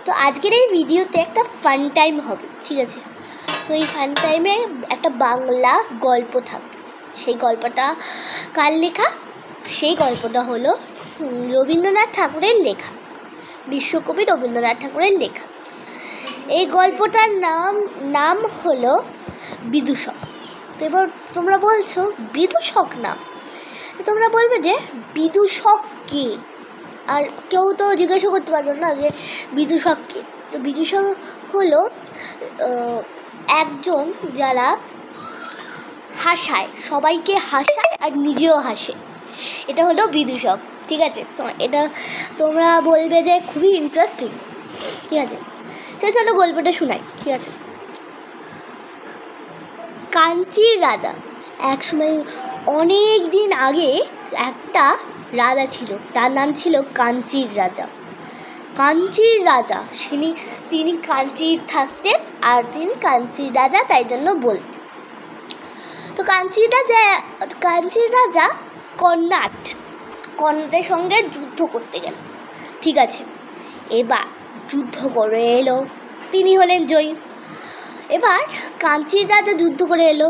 তো আজকের এই ভিডিওতে একটা ফান টাইম হবে, ঠিক আছে? তো এই ফান টাইমে একটা বাংলা গল্প থাকবে। সেই গল্পটা কার লেখা? সেই গল্পটা হলো রবীন্দ্রনাথ ঠাকুরের লেখা, বিশ্বকবি রবীন্দ্রনাথ ঠাকুরের লেখা। এই গল্পটার নাম হলো বিদূষক। তো এবার তোমরা বলছো বিদূষক নাম, তোমরা বলবে যে বিদূষক কে? আর কেউ তো জিজ্ঞাসা করতে পারবে না যে বিদূষক কে। তো বিদূষক হলো একজন যারা হাসায়, সবাইকে হাসায় আর নিজেও হাসে, এটা হলো বিদূষক, ঠিক আছে? তো এটা তোমরা বলবে যে খুবই ইন্টারেস্টিং, ঠিক আছে? তো চলো গল্পটা শোনাই, ঠিক আছে? কাঞ্চির রাজা। এক সময় অনেক দিন আগে একটা রাজা ছিল, তার নাম ছিল কাঞ্চির রাজা। কাঞ্চির রাজা তিনি কাঞ্চির থাকতেন, আর তিনি কাঞ্চির রাজা তাই জন্য বলতেন। তো কাঞ্চির রাজা কর্ণাটের সঙ্গে যুদ্ধ করতে গেল, ঠিক আছে? এবার যুদ্ধ করে এলো, তিনি হলেন জয়ী। এবার কাঞ্চির রাজা যুদ্ধ করে এলো,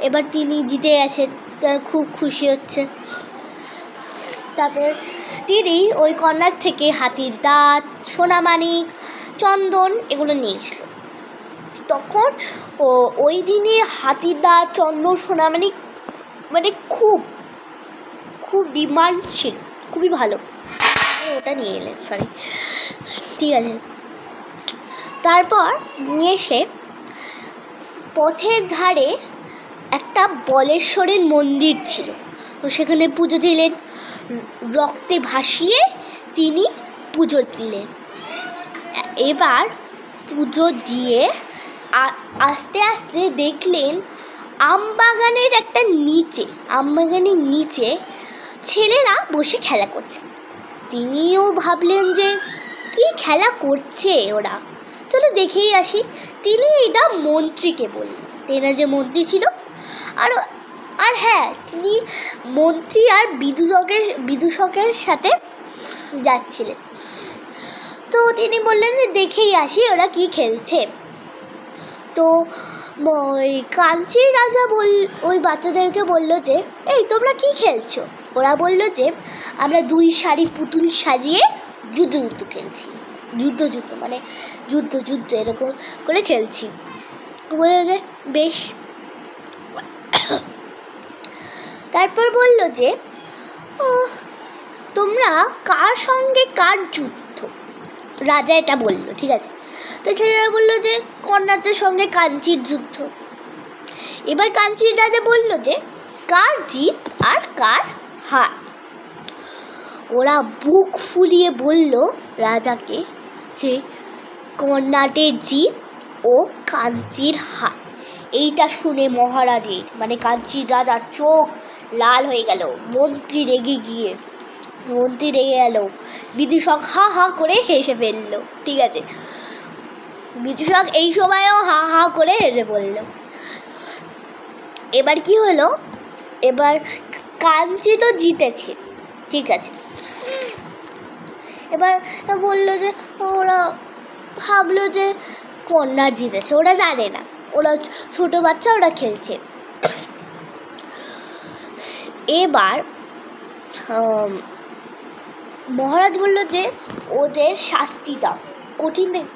এবার তিনি জিতে গেছেন, তার খুব খুশি হচ্ছে। তারপর তিনি ওই কর্ণাট থেকে হাতির দাঁত, সোনামানিক, চন্দন এগুলো নিয়ে এসলো। তখন ওই দিনে হাতির দাঁত, চন্দন, সোনামানিক মানে খুব খুব ডিমান্ড ছিল, খুবই ভালো, ওটা নিয়ে এলেন, সরি, ঠিক আছে? তারপর নিয়ে এসে পথের ধারে একটা বলেশ্বরের মন্দির ছিল, তো সেখানে পুজো দিলেন, রক্তে ভাসিয়ে তিনি পুজো দিলেন। এবার পুজো দিয়ে আস্তে আস্তে দেখলেন আমবাগানের নিচে ছেলেরা বসে খেলা করছে। তিনিও ভাবলেন যে কি খেলা করছে ওরা, চলো দেখেই আসি। তিনি এটা মন্ত্রীকে বললেন, তেনা যে মন্ত্রী ছিল, আর হ্যাঁ, তিনি মন্ত্রী আর বিদূষকের সাথে যাচ্ছিলেন। তো তিনি বললেন যে দেখেই আসি ওরা কি খেলছে। তো ওই কাঞ্চির রাজা ওই বাচ্চাদেরকে বলল যে এই তোমরা কি খেলছো? ওরা বলল যে আমরা 2 সারি পুতুল সাজিয়ে যুদ্ধ খেলছি, যুদ্ধ মানে যুদ্ধ এরকম করে খেলছি। বলল যে বেশ। তারপর বলল যে তোমরা কার সঙ্গে কার যুদ্ধ? রাজা এটা বলল, ঠিক আছে? তো ছেলেরা বলল যে কর্ণাটের সঙ্গে কাঞ্চির যুদ্ধ। এবার কাঞ্চির রাজা বলল যে কার জিত আর কার হার। ওরা বুক ফুলিয়ে বলল রাজাকে যে কর্ণাটের জিত ও কাঞ্চির হার। এইটা শুনে মহারাজের মানে কাঞ্চির রাজার চোখ লাল হয়ে গেল। মন্ত্রী রেগে গেল। বিদূষক হা হা করে হেসে ফেলল, ঠিক আছে? বিদূষক এই সময়ও হা হা করে হেসে পড়ল। এবার কি হলো? এবার কাঞ্চি তো জিতেছে, ঠিক আছে? এবার বললো যে ওরা ভাবলো যে কন্যা জিতেছে, ওরা জানে না, ওরা ছোটো বাচ্চা, ওরা খেলছে। এবার মহারাজ বলল যে ওদের শাস্তি দাও,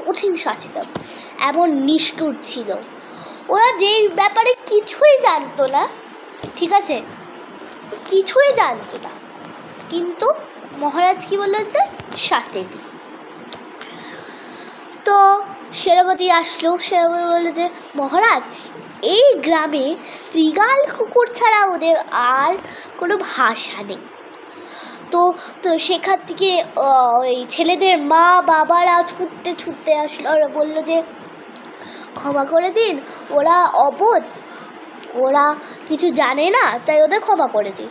কঠিন শাস্তি দাও। এমন নিষ্ঠুর ছিল, ওরা যেই ব্যাপারে কিছুই জানতো না, ঠিক আছে? কিছুই জানতো না, কিন্তু মহারাজ কি বললো যে শাস্তি দিই। তো সেনাপতি আসলো, সেনাপতি বললো যে মহারাজ এই গ্রামে শৃগাল কুকুর ছাড়া ওদের আর কোনো ভাষা নেই। তো সেখান থেকে ওই ছেলেদের মা বাবারা ছুটতে আসলো, ওরা বললো যে ক্ষমা করে দিন, ওরা অবুঝ, ওরা কিছু জানে না, তাই ওদের ক্ষমা করে দিন।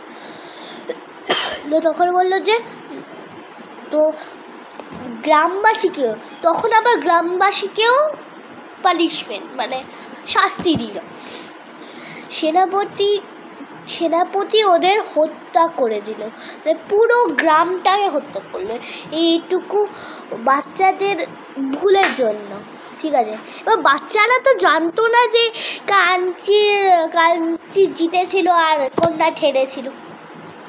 তো তখন বললো যে তো গ্রামবাসীকেও পানিশমেন্ট মানে শাস্তি দিল। সেনাপতি সেনাপতি ওদের হত্যা করে দিল, মানে পুরো গ্রামটাকে হত্যা করলো এইটুকু বাচ্চাদের ভুলের জন্য। ঠিক আছে, এবার বাচ্চারা তো জানতো না যে কাঞ্চি জিতেছিল আর কোনটা ঠেড়েছিল।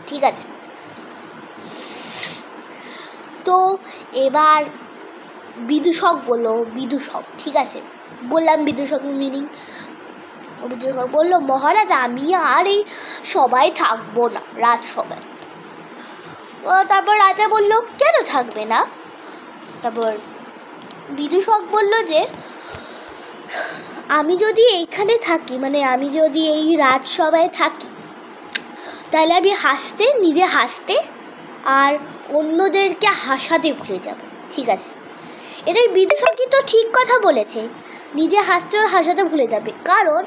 ঠিক আছে, তো এবার বিদূষক বললো, বিদূষক, ঠিক আছে বললাম বিদূষকের মিনিং। বিদূষক বললো, মহারাজ আমি আর এই সবাই থাকবো না, রাজসভায়। তারপর রাজা বলল, কেন থাকবে না? তারপর বিদূষক বলল যে আমি যদি এইখানে থাকি, মানে আমি যদি এই রাজসভায় থাকি, তাহলে আমি নিজে হাসতে আর অন্যদেরকে হাসাতে ভুলে যাব। ঠিক আছে, এটাই বিদূষকই তো ঠিক কথা বলেছে, নিজে হাসতে আর হাসাতে ভুলে যাবে। কারণ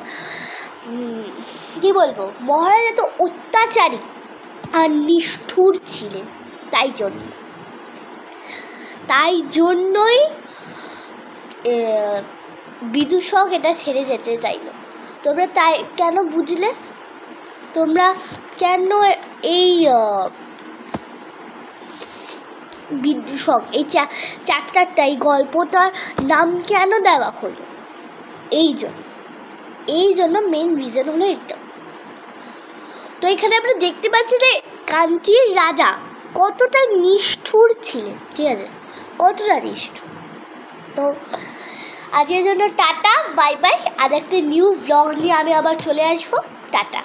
কি বলবো, মহারাজ এত অত্যাচারী আর নিষ্ঠুর ছিলেন, তাই জন্যই বিদূষক এটা ছেড়ে যেতে চাইল। তোমরা তাই কেন বুঝলে? তোমরা কেন এই বিদূষক এই চ্যাপ্টারটা, এই গল্পটার নাম কেন দেওয়া হলো? এই জন্য মেন রিজন হলো এটা। তো এখানে আমরা দেখতে পাচ্ছি যে কাঞ্চির রাজা কতটা নিষ্ঠুর ছিলেন। ঠিক আছে, কতটা নিষ্ঠুর। তো আজকের জন্য টাটা, বাই বাই। আর একটা নিউ ব্লগ নিয়ে আমি আবার চলে আসবো। টাটা।